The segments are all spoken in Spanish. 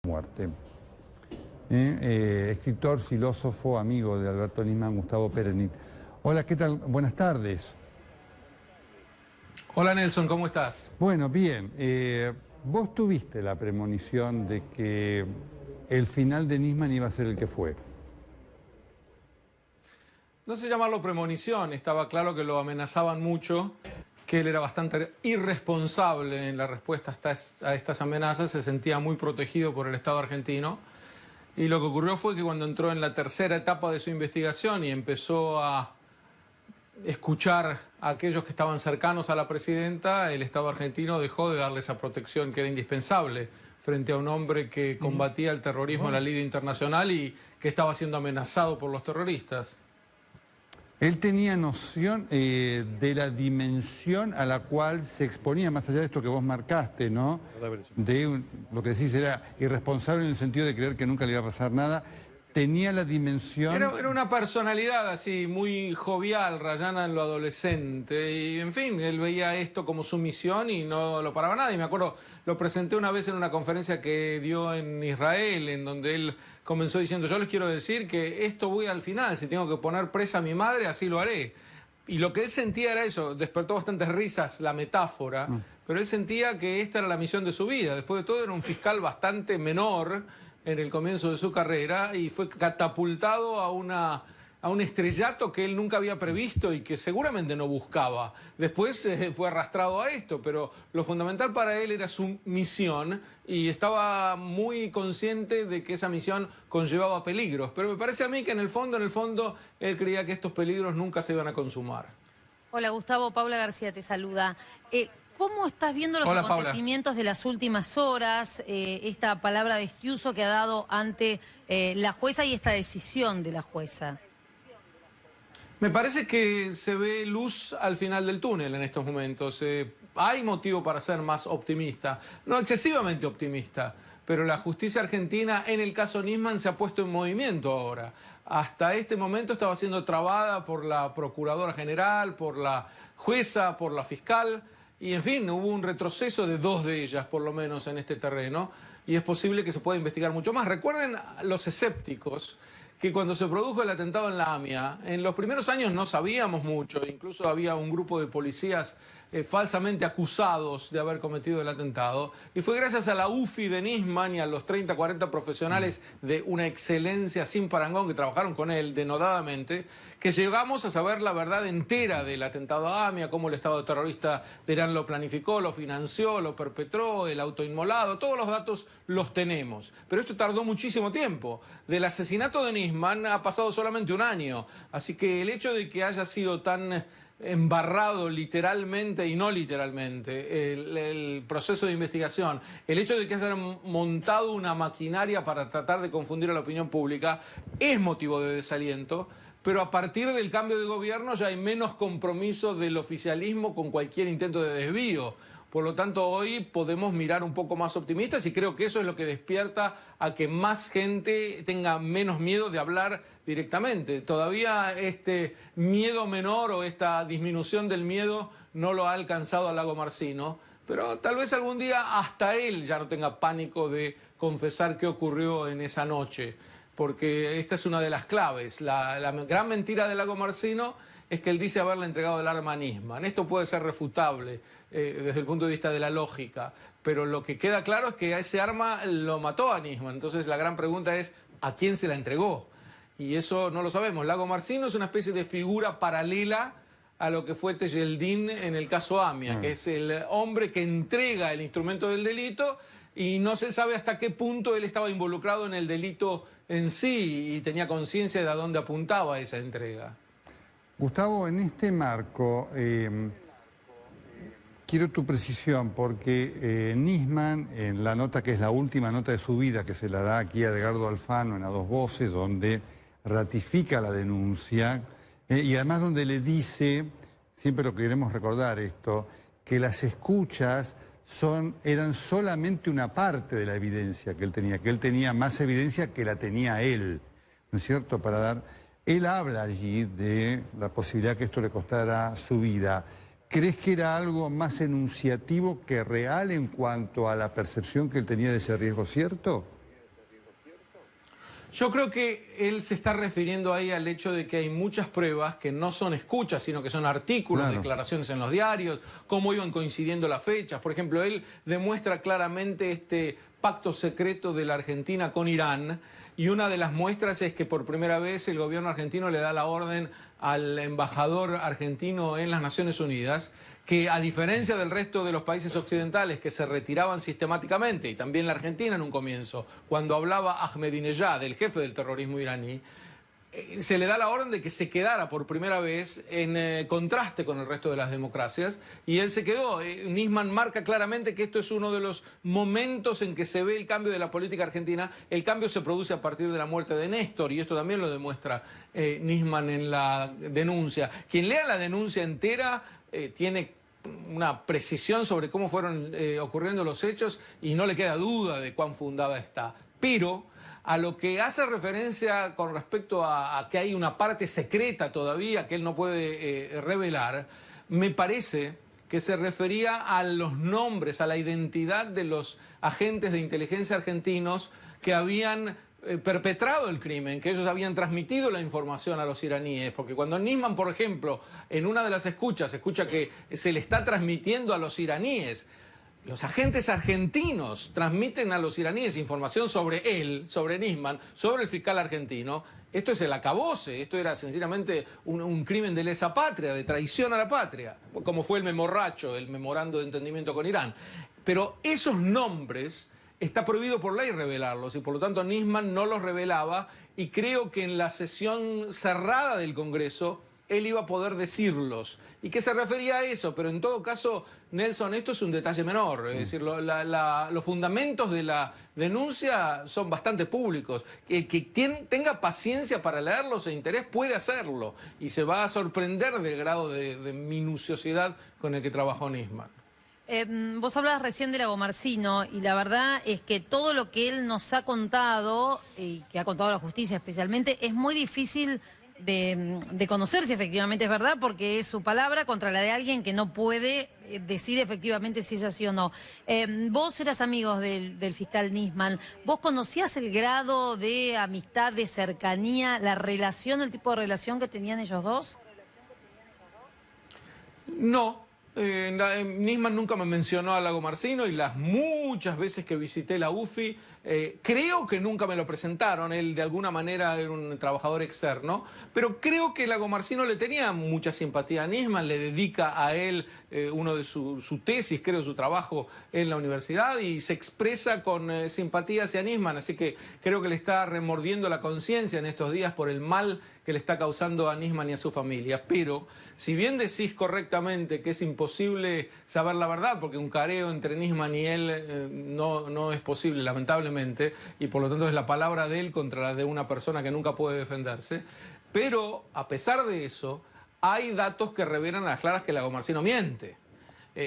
muerte. Escritor, filósofo, amigo de Alberto Nisman, Gustavo Perenin. Hola, ¿qué tal? Buenas tardes. Hola Nelson, ¿cómo estás? Bueno, bien. Vos tuviste la premonición de que el final de Nisman iba a ser el que fue. No sé llamarlo premonición, estaba claro que lo amenazaban mucho, que él era bastante irresponsable en la respuesta a estas amenazas, se sentía muy protegido por el Estado argentino. Y lo que ocurrió fue que cuando entró en la tercera etapa de su investigación y empezó a escuchar a aquellos que estaban cercanos a la presidenta, el Estado argentino dejó de darle esa protección que era indispensable frente a un hombre que combatía el terrorismo en la lid internacional y que estaba siendo amenazado por los terroristas. Él tenía noción de la dimensión a la cual se exponía, más allá de esto que vos marcaste, ¿no? Lo que decís era irresponsable en el sentido de creer que nunca le iba a pasar nada. Tenía la dimensión... Era una personalidad así, muy jovial, rayana en lo adolescente. Y, en fin, él veía esto como su misión y no lo paraba nada. Y me acuerdo, lo presenté una vez en una conferencia que dio en Israel, en donde él comenzó diciendo, yo les quiero decir que esto voy al final, si tengo que poner presa a mi madre, así lo haré. Y lo que él sentía era eso, despertó bastantes risas la metáfora, pero él sentía que esta era la misión de su vida. Después de todo era un fiscal bastante menor en el comienzo de su carrera y fue catapultado a un estrellato que él nunca había previsto y que seguramente no buscaba. Después fue arrastrado a esto, pero lo fundamental para él era su misión y estaba muy consciente de que esa misión conllevaba peligros. Pero me parece a mí que en el fondo, él creía que estos peligros nunca se iban a consumar. Hola Gustavo, Paula García te saluda. ¿Cómo estás viendo los acontecimientos de las últimas horas, esta palabra de Estiuso que ha dado ante la jueza y esta decisión de la jueza? Me parece que se ve luz al final del túnel en estos momentos. Hay motivo para ser más optimista, no excesivamente optimista, pero la justicia argentina en el caso Nisman se ha puesto en movimiento ahora. Hasta este momento estaba siendo trabada por la Procuradora General, por la jueza, por la fiscal. Y en fin, hubo un retroceso de dos de ellas, por lo menos, en este terreno, y es posible que se pueda investigar mucho más. Recuerden los escépticos que cuando se produjo el atentado en la AMIA, en los primeros años no sabíamos mucho, incluso había un grupo de policías falsamente acusados de haber cometido el atentado, y fue gracias a la UFI de Nisman y a los 30, 40 profesionales de una excelencia sin parangón que trabajaron con él denodadamente, que llegamos a saber la verdad entera del atentado a AMIA, cómo el Estado terrorista de Irán lo planificó, lo financió, lo perpetró, el autoinmolado, todos los datos los tenemos. Pero esto tardó muchísimo tiempo. Del asesinato de Nisman ha pasado solamente un año, así que el hecho de que haya sido tan embarrado literalmente y no literalmente el proceso de investigación, el hecho de que hayan montado una maquinaria para tratar de confundir a la opinión pública es motivo de desaliento, pero a partir del cambio de gobierno ya hay menos compromiso del oficialismo con cualquier intento de desvío. Por lo tanto, hoy podemos mirar un poco más optimistas y creo que eso es lo que despierta a que más gente tenga menos miedo de hablar directamente. Todavía este miedo menor o esta disminución del miedo no lo ha alcanzado a Lagomarsino, pero tal vez algún día hasta él ya no tenga pánico de confesar qué ocurrió en esa noche, porque esta es una de las claves. La gran mentira de Lagomarsino es que él dice haberle entregado el arma a Nisman. Esto puede ser refutable desde el punto de vista de la lógica, pero lo que queda claro es que a ese arma lo mató a Nisman. Entonces la gran pregunta es, ¿a quién se la entregó? Y eso no lo sabemos. Lagomarsino es una especie de figura paralela a lo que fue Tejeldín en el caso AMIA, que es el hombre que entrega el instrumento del delito y no se sabe hasta qué punto él estaba involucrado en el delito en sí y tenía conciencia de a dónde apuntaba esa entrega. Gustavo, en este marco, quiero tu precisión, porque Nisman, en la nota que es la última nota de su vida, que se la da aquí a Edgardo Alfano en A Dos Voces, donde ratifica la denuncia, y además donde le dice, siempre lo queremos recordar esto, que las escuchas eran solamente una parte de la evidencia que él tenía más evidencia que la tenía él, ¿no es cierto?, para dar... Él habla allí de la posibilidad que esto le costara su vida. ¿Crees que era algo más enunciativo que real en cuanto a la percepción que él tenía de ese riesgo cierto? Yo creo que él se está refiriendo ahí al hecho de que hay muchas pruebas que no son escuchas, sino que son artículos, claro, declaraciones en los diarios, cómo iban coincidiendo las fechas. Por ejemplo, él demuestra claramente este pacto secreto de la Argentina con Irán, y una de las muestras es que por primera vez el gobierno argentino le da la orden al embajador argentino en las Naciones Unidas que, a diferencia del resto de los países occidentales que se retiraban sistemáticamente, y también la Argentina en un comienzo, cuando hablaba Ahmadinejad, el jefe del terrorismo iraní, se le da la orden de que se quedara por primera vez en contraste con el resto de las democracias, y él se quedó. Nisman marca claramente que esto es uno de los momentos en que se ve el cambio de la política argentina. El cambio se produce a partir de la muerte de Néstor, y esto también lo demuestra Nisman en la denuncia. Quien lea la denuncia entera tiene una precisión sobre cómo fueron ocurriendo los hechos, y no le queda duda de cuán fundada está. Pero a lo que hace referencia con respecto a que hay una parte secreta todavía que él no puede revelar, me parece que se refería a los nombres, a la identidad de los agentes de inteligencia argentinos que habían perpetrado el crimen, que ellos habían transmitido la información a los iraníes, porque cuando Nisman, por ejemplo, en una de las escucha que se le está transmitiendo a los iraníes, los agentes argentinos transmiten a los iraníes información sobre él, sobre Nisman, sobre el fiscal argentino. Esto es el acabose, esto era sencillamente un crimen de lesa patria, de traición a la patria, como fue el memorracho, el memorando de entendimiento con Irán. Pero esos nombres está prohibido por ley revelarlos, y por lo tanto Nisman no los revelaba, y creo que en la sesión cerrada del Congreso él iba a poder decirlos, y que se refería a eso. Pero en todo caso, Nelson, esto es un detalle menor, es decir, los fundamentos de la denuncia son bastante públicos. El que tenga paciencia para leerlos e interés puede hacerlo, y se va a sorprender del grado de minuciosidad con el que trabajó Nisman. Vos hablabas recién de Lagomarsino, y la verdad es que todo lo que él nos ha contado, y que ha contado la justicia especialmente, es muy difícil de conocer si efectivamente es verdad, porque es su palabra contra la de alguien que no puede decir efectivamente si es así o no. Vos eras amigo del fiscal Nisman. ¿Vos conocías el grado de amistad, de cercanía, la relación, el tipo de relación que tenían ellos dos? No. Nisman nunca me mencionó a Lagomarsino, y las muchas veces que visité la UFI, creo que nunca me lo presentaron. Él de alguna manera era un trabajador externo, pero creo que Lagomarsino le tenía mucha simpatía a Nisman, le dedica a él uno de su tesis, creo, su trabajo en la universidad, y se expresa con simpatía hacia Nisman, así que creo que le está remordiendo la conciencia en estos días por el mal que le está causando a Nisman y a su familia. Pero si bien decís correctamente que es imposible saber la verdad, porque un careo entre Nisman y él no es posible, lamentablemente, y por lo tanto es la palabra de él contra la de una persona que nunca puede defenderse, pero a pesar de eso, hay datos que revelan a las claras que Lagomarsino miente.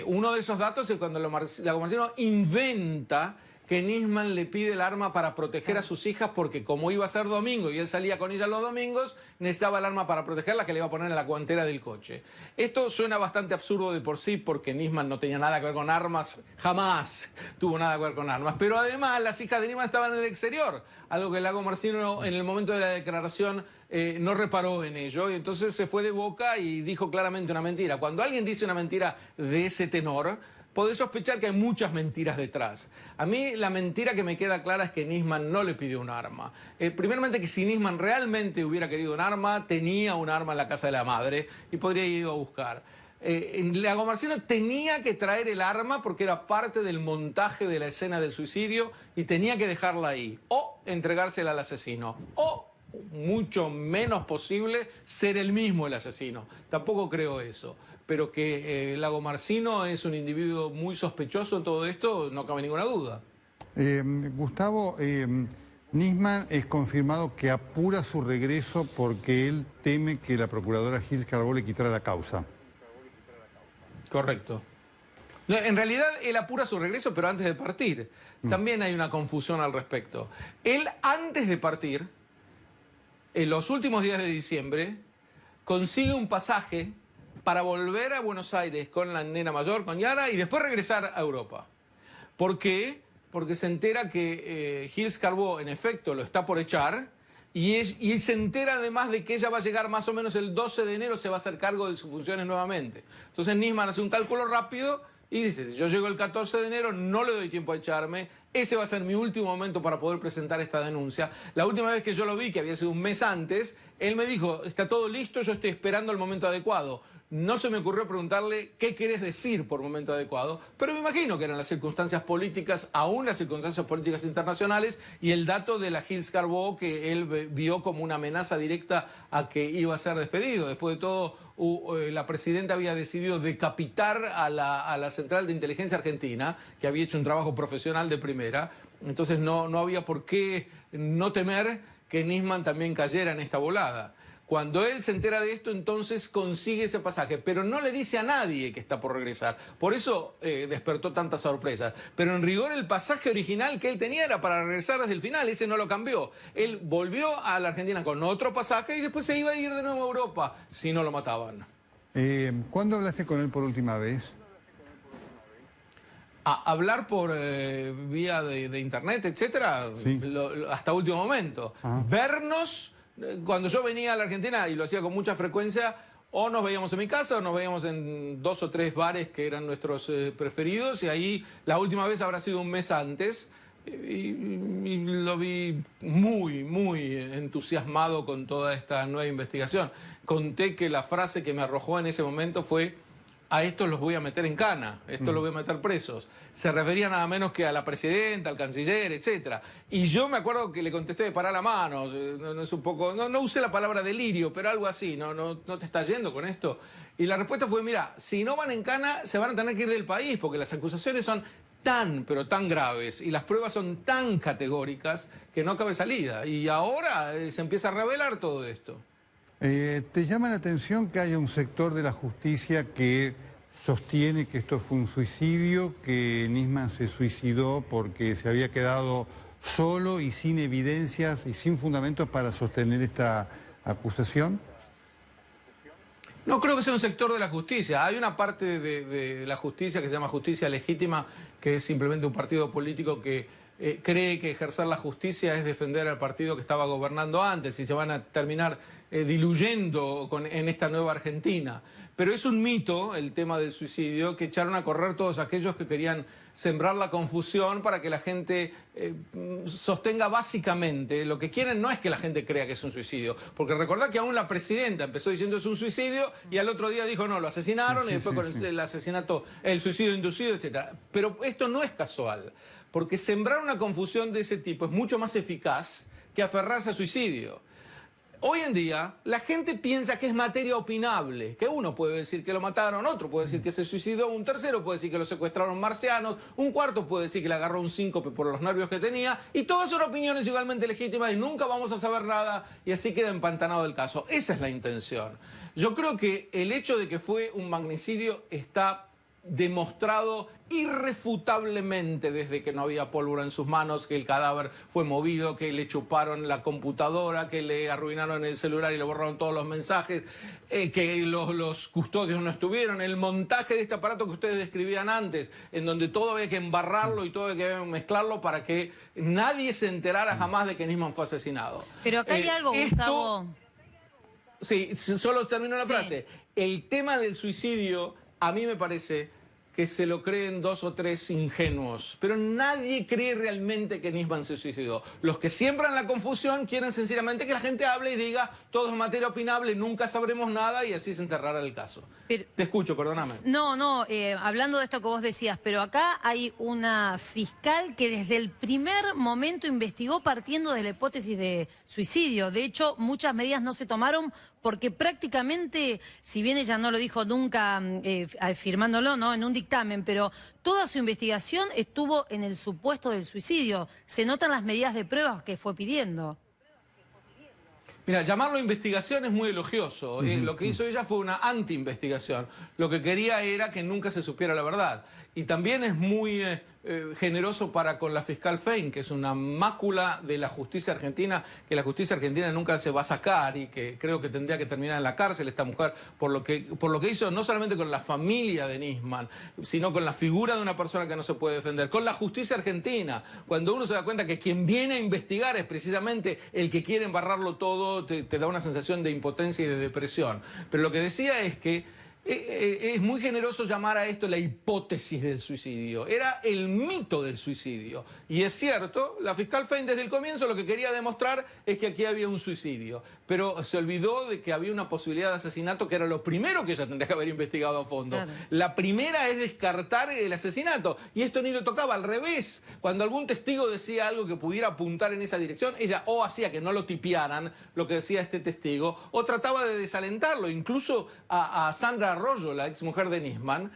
Uno de esos datos es cuando Lagomarsino inventa que Nisman le pide el arma para proteger a sus hijas, porque como iba a ser domingo y él salía con ellas los domingos, necesitaba el arma para protegerlas, que le iba a poner en la guantera del coche. Esto suena bastante absurdo de por sí, porque Nisman no tenía nada que ver con armas, jamás tuvo nada que ver con armas. Pero además las hijas de Nisman estaban en el exterior, algo que Lagomarsino en el momento de la declaración no reparó en ello, y entonces se fue de boca y dijo claramente una mentira. Cuando alguien dice una mentira de ese tenor, podés sospechar que hay muchas mentiras detrás. A mí la mentira que me queda clara es que Nisman no le pidió un arma. Primeramente, que si Nisman realmente hubiera querido un arma, tenía un arma en la casa de la madre y podría ir a buscar. Lagomarsino tenía que traer el arma porque era parte del montaje de la escena del suicidio, y tenía que dejarla ahí, o entregársela al asesino, o, mucho menos posible, ser él mismo el asesino. Tampoco creo eso. Pero que Lagomarsino es un individuo muy sospechoso en todo esto, no cabe ninguna duda. Gustavo, Nisman es confirmado que apura su regreso porque él teme que la procuradora Gils Carbó le quitara la causa. Correcto. No, en realidad él apura su regreso, pero antes de partir. También hay una confusión al respecto. Él, antes de partir, en los últimos días de diciembre, consigue un pasaje para volver a Buenos Aires con la nena mayor, con Yara, y después regresar a Europa. ¿Por qué? Porque se entera que Gils Carbó, en efecto, lo está por echar, y se entera además de que ella va a llegar más o menos el 12 de enero, se va a hacer cargo de sus funciones nuevamente. Entonces Nisman hace un cálculo rápido y dice, si yo llego el 14 de enero, no le doy tiempo a echarme, ese va a ser mi último momento para poder presentar esta denuncia. La última vez que yo lo vi, que había sido un mes antes, él me dijo, está todo listo, yo estoy esperando el momento adecuado. No se me ocurrió preguntarle qué querés decir por momento adecuado, pero me imagino que eran las circunstancias políticas, aún las circunstancias políticas internacionales, y el dato de la Gilles Carbó que él vio como una amenaza directa a que iba a ser despedido. Después de todo, la presidenta había decidido decapitar a la Central de Inteligencia Argentina, que había hecho un trabajo profesional de primera, entonces no había por qué no temer que Nisman también cayera en esta volada. Cuando él se entera de esto, entonces consigue ese pasaje, pero no le dice a nadie que está por regresar. Por eso despertó tantas sorpresas. Pero en rigor el pasaje original que él tenía era para regresar desde el final, ese no lo cambió. Él volvió a la Argentina con otro pasaje y después se iba a ir de nuevo a Europa si no lo mataban. ¿Cuándo hablaste con él por última vez? Hablar por vía de internet, etcétera, sí. Hasta último momento. Ajá. Vernos... Cuando yo venía a la Argentina, y lo hacía con mucha frecuencia, o nos veíamos en mi casa o nos veíamos en 2 o 3 bares que eran nuestros preferidos, y ahí la última vez habrá sido un mes antes, y lo vi muy entusiasmado con toda esta nueva investigación. Conté que la frase que me arrojó en ese momento fue: a estos los voy a meter en cana, estos los voy a meter presos. Se refería nada menos que a la presidenta, al canciller, etc. Y yo me acuerdo que le contesté, pará la mano, no es un poco, no usé la palabra delirio, pero algo así, no te está yendo con esto. Y la respuesta fue, mira, si no van en cana, se van a tener que ir del país, porque las acusaciones son tan, pero tan graves, y las pruebas son tan categóricas que no cabe salida. Y ahora se empieza a revelar todo esto. ¿Te llama la atención que haya un sector de la justicia que sostiene que esto fue un suicidio, que Nisman se suicidó porque se había quedado solo y sin evidencias y sin fundamentos para sostener esta acusación? No creo que sea un sector de la justicia. Hay una parte de la justicia que se llama justicia legítima, que es simplemente un partido político que cree que ejercer la justicia es defender al partido que estaba gobernando antes y se van a terminar diluyendo en esta nueva Argentina. Pero es un mito el tema del suicidio, que echaron a correr todos aquellos que querían sembrar la confusión para que la gente sostenga básicamente. Lo que quieren no es que la gente crea que es un suicidio, porque recordad que aún la presidenta empezó diciendo es un suicidio y al otro día dijo no, lo asesinaron, y después con el asesinato, el suicidio inducido, etc. Pero esto no es casual, porque sembrar una confusión de ese tipo es mucho más eficaz que aferrarse a suicidio. Hoy en día la gente piensa que es materia opinable, que uno puede decir que lo mataron, otro puede decir que se suicidó, un tercero puede decir que lo secuestraron marcianos, un cuarto puede decir que le agarró un síncope por los nervios que tenía, y todas son opiniones igualmente legítimas y nunca vamos a saber nada, y así queda empantanado el caso. Esa es la intención. Yo creo que el hecho de que fue un magnicidio está demostrado irrefutablemente desde que no había pólvora en sus manos, que el cadáver fue movido, que le chuparon la computadora, que le arruinaron el celular y le borraron todos los mensajes, que los custodios no estuvieron, el montaje de este aparato que ustedes describían antes, en donde todo había que embarrarlo y todo había que mezclarlo para que nadie se enterara jamás de que Nisman fue asesinado. Pero acá hay algo, Gustavo. Sí, solo termino la frase. El tema del suicidio, a mí me parece que se lo creen 2 o 3 ingenuos, pero nadie cree realmente que Nisman se suicidó. Los que siembran la confusión quieren sencillamente que la gente hable y diga todo es materia opinable, nunca sabremos nada, y así se enterrará el caso. Pero, te escucho, perdóname. Hablando de esto que vos decías, pero acá hay una fiscal que desde el primer momento investigó partiendo de la hipótesis de suicidio. De hecho, muchas medidas no se tomaron porque prácticamente, si bien ella no lo dijo nunca afirmándolo, ¿no?, en un dictamen, pero toda su investigación estuvo en el supuesto del suicidio. Se notan las medidas de pruebas que fue pidiendo. Mira, llamarlo investigación es muy elogioso. Lo que hizo ella fue una anti-investigación. Lo que quería era que nunca se supiera la verdad. y también es muy generoso para con la fiscal Fein, que es una mácula de la justicia argentina, que la justicia argentina nunca se va a sacar y que creo que tendría que terminar en la cárcel esta mujer por lo que hizo no solamente con la familia de Nisman, sino con la figura de una persona que no se puede defender, con la justicia argentina. Cuando uno se da cuenta que quien viene a investigar es precisamente el que quiere embarrarlo todo, te da una sensación de impotencia y de depresión. Pero lo que decía es que es muy generoso llamar a esto la hipótesis del suicidio. Era el mito del suicidio. Y es cierto, la fiscal Fein desde el comienzo lo que quería demostrar es que aquí había un suicidio. Pero se olvidó de que había una posibilidad de asesinato que era lo primero que ella tendría que haber investigado a fondo. Claro. La primera es descartar el asesinato. Y esto ni lo tocaba, al revés. Cuando algún testigo decía algo que pudiera apuntar en esa dirección, ella o hacía que no lo tipiaran, lo que decía este testigo, o trataba de desalentarlo. Incluso a Sandra Arroyo, la ex mujer de Nisman,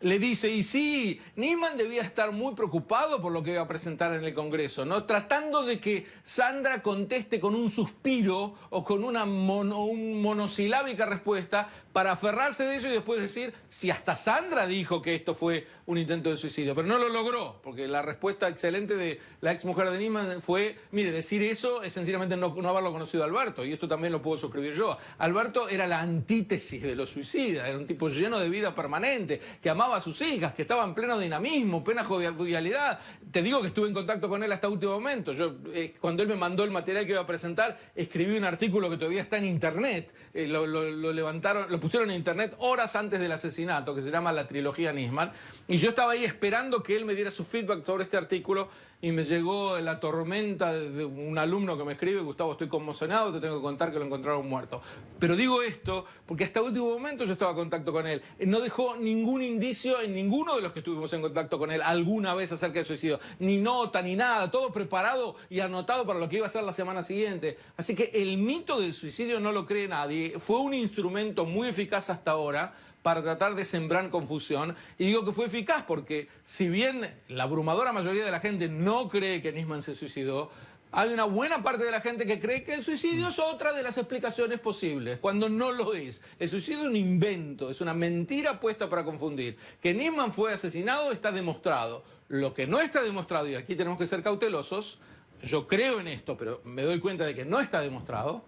le dice, y sí, Nisman debía estar muy preocupado por lo que iba a presentar en el Congreso, ¿no? Tratando de que Sandra conteste con un suspiro o con una monosilábica respuesta para aferrarse de eso y después decir, si hasta Sandra dijo que esto fue un intento de suicidio, pero no lo logró, porque la respuesta excelente de la ex mujer de Nisman fue, mire, decir eso es sencillamente no haberlo conocido a Alberto, y esto también lo puedo suscribir yo. Alberto era la antítesis de los suicidas, era un tipo lleno de vida permanente, que amaba a sus hijas, que estaba en pleno dinamismo, plena jovialidad. Te digo que estuve en contacto con él hasta último momento. Yo, cuando él me mandó el material que iba a presentar, escribí un artículo que todavía está en internet. Lo levantaron, lo pusieron en internet horas antes del asesinato, que se llama La Trilogía Nisman. Y yo estaba ahí esperando que él me diera su feedback sobre este artículo, y me llegó la tormenta de un alumno que me escribe, Gustavo, estoy conmocionado, te tengo que contar que lo encontraron muerto. Pero digo esto porque hasta último momento yo estaba en contacto con él. No dejó ningún indicio en ninguno de los que estuvimos en contacto con él alguna vez acerca del suicidio. Ni nota, ni nada, todo preparado y anotado para lo que iba a ser la semana siguiente. Así que el mito del suicidio no lo cree nadie. Fue un instrumento muy eficaz hasta ahora para tratar de sembrar confusión. Y digo que fue eficaz porque si bien la abrumadora mayoría de la gente no cree que Nisman se suicidó, hay una buena parte de la gente que cree que el suicidio es otra de las explicaciones posibles, cuando no lo es. El suicidio es un invento, es una mentira puesta para confundir. Que Nisman fue asesinado está demostrado. Lo que no está demostrado, y aquí tenemos que ser cautelosos, yo creo en esto, pero me doy cuenta de que no está demostrado,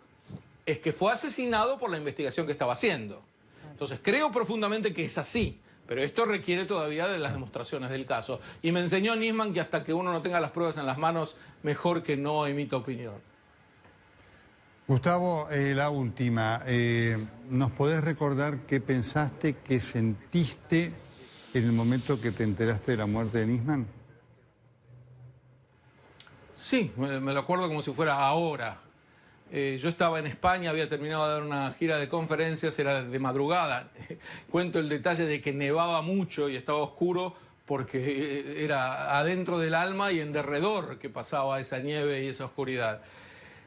es que fue asesinado por la investigación que estaba haciendo. Entonces, creo profundamente que es así, pero esto requiere todavía de las demostraciones del caso. Y me enseñó Nisman que hasta que uno no tenga las pruebas en las manos, mejor que no emita opinión. Gustavo, la última. ¿Nos podés recordar qué pensaste, qué sentiste en el momento que te enteraste de la muerte de Nisman? Sí, me lo acuerdo como si fuera ahora. Yo estaba en España, había terminado de dar una gira de conferencias, era de madrugada. Cuento el detalle de que nevaba mucho y estaba oscuro porque era adentro del alma y en derredor que pasaba esa nieve y esa oscuridad.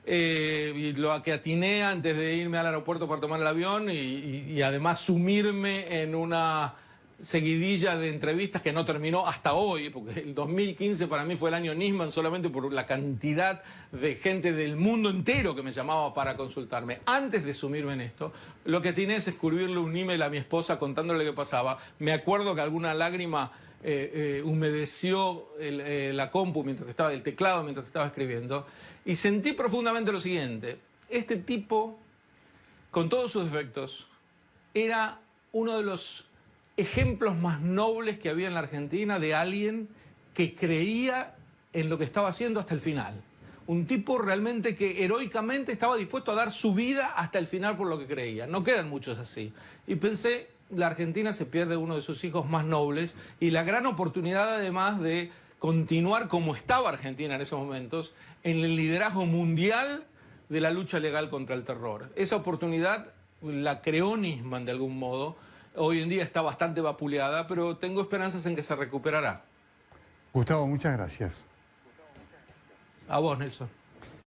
Y lo que atiné antes de irme al aeropuerto para tomar el avión y además sumirme en una seguidilla de entrevistas que no terminó hasta hoy, porque el 2015 para mí fue el año Nisman solamente por la cantidad de gente del mundo entero que me llamaba para consultarme. Antes de sumirme en esto, lo que atiné es escribirle un email a mi esposa contándole qué pasaba. Me acuerdo que alguna lágrima humedeció la compu mientras estaba, el teclado mientras estaba escribiendo, y sentí profundamente lo siguiente: este tipo, con todos sus defectos, era uno de los ejemplos más nobles que había en la Argentina de alguien que creía en lo que estaba haciendo hasta el final. Un tipo realmente que heroicamente estaba dispuesto a dar su vida hasta el final por lo que creía. No quedan muchos así. Y pensé, la Argentina se pierde uno de sus hijos más nobles y la gran oportunidad además de continuar como estaba Argentina en esos momentos, en el liderazgo mundial de la lucha legal contra el terror. Esa oportunidad la creó Nisman de algún modo. Hoy en día está bastante vapuleada, pero tengo esperanzas en que se recuperará. Gustavo, muchas gracias. A vos, Nelson.